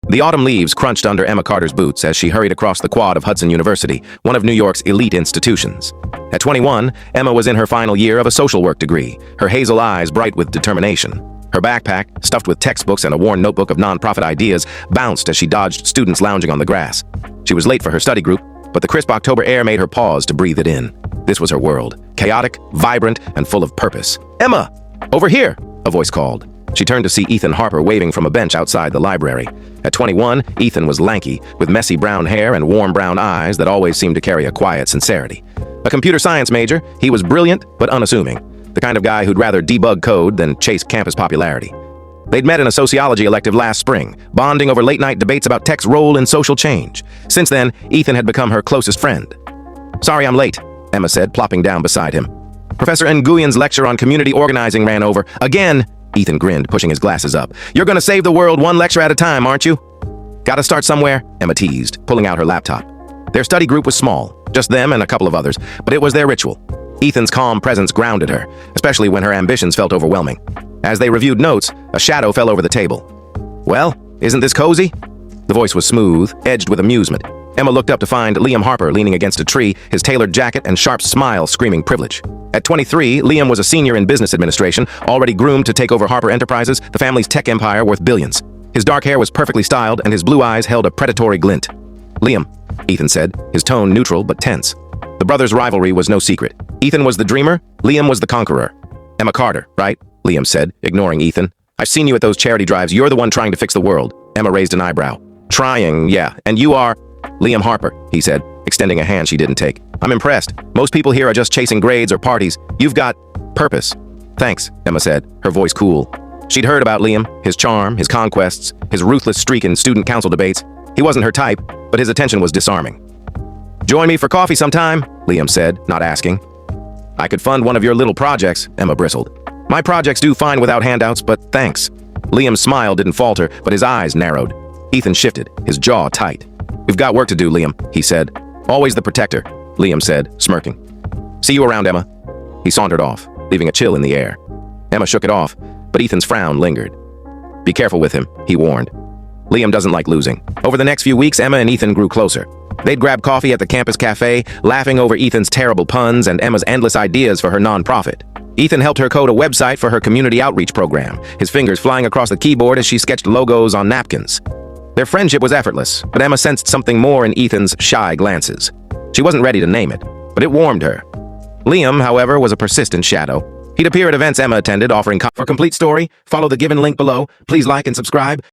The autumn leaves crunched under Emma Carter's boots as she hurried across the quad of Hudson University, one of New York's elite institutions. At 21, Emma was in her final year of a social work degree, her hazel eyes bright with determination. Her backpack, stuffed with textbooks and a worn notebook of nonprofit ideas, bounced as she dodged students lounging on the grass. She was late for her study group, but the crisp October air made her pause to breathe it in. This was her world, chaotic, vibrant, and full of purpose. "Emma! Over here!" a voice called. She turned to see Ethan Harper waving from a bench outside the library. At 21, Ethan was lanky, with messy brown hair and warm brown eyes that always seemed to carry a quiet sincerity. A computer science major, he was brilliant but unassuming, the kind of guy who'd rather debug code than chase campus popularity. They'd met in a sociology elective last spring, bonding over late-night debates about tech's role in social change. Since then, Ethan had become her closest friend. "Sorry I'm late," Emma said, plopping down beside him. "Professor Nguyen's lecture on community organizing ran over. Again!" Ethan grinned, pushing his glasses up. "You're gonna save the world one lecture at a time, aren't you?" "Gotta start somewhere," Emma teased, pulling out her laptop. Their study group was small, just them and a couple of others, but it was their ritual. Ethan's calm presence grounded her, especially when her ambitions felt overwhelming. As they reviewed notes, a shadow fell over the table. "Well, isn't this cozy?" The voice was smooth, edged with amusement. Emma looked up to find Liam Harper leaning against a tree, his tailored jacket and sharp smile screaming privilege. At 23, Liam was a senior in business administration, already groomed to take over Harper Enterprises, the family's tech empire worth billions. His dark hair was perfectly styled, and his blue eyes held a predatory glint. "Liam," Ethan said, his tone neutral but tense. The brothers' rivalry was no secret. Ethan was the dreamer, Liam was the conqueror. "Emma Carter, right?" Liam said, ignoring Ethan. "I've seen you at those charity drives. You're the one trying to fix the world." Emma raised an eyebrow. "Trying, yeah, and you are—" "Liam Harper," he said, extending a hand she didn't take. "I'm impressed. Most people here are just chasing grades or parties. You've got purpose." "Thanks," Emma said, her voice cool. She'd heard about Liam, his charm, his conquests, his ruthless streak in student council debates. He wasn't her type, but his attention was disarming. "Join me for coffee sometime," Liam said, not asking. "I could fund one of your little projects," Emma bristled. "My projects do fine without handouts, but thanks." Liam's smile didn't falter, but his eyes narrowed. Ethan shifted, his jaw tight. "We've got work to do, Liam," he said. "Always the protector," Liam said, smirking. "See you around, Emma." He sauntered off, leaving a chill in the air. Emma shook it off, but Ethan's frown lingered. "Be careful with him," he warned. Liam doesn't like losing. Over the next few weeks, Emma and Ethan grew closer. They'd grab coffee at the campus cafe, laughing over Ethan's terrible puns and Emma's endless ideas for her nonprofit. Ethan helped her code a website for her community outreach program, his fingers flying across the keyboard as she sketched logos on napkins. Their friendship was effortless, but Emma sensed something more in Ethan's shy glances. She wasn't ready to name it, but it warmed her. Liam, however, was a persistent shadow. He'd appear at events Emma attended, offering For complete story, follow the given link below. Please like and subscribe.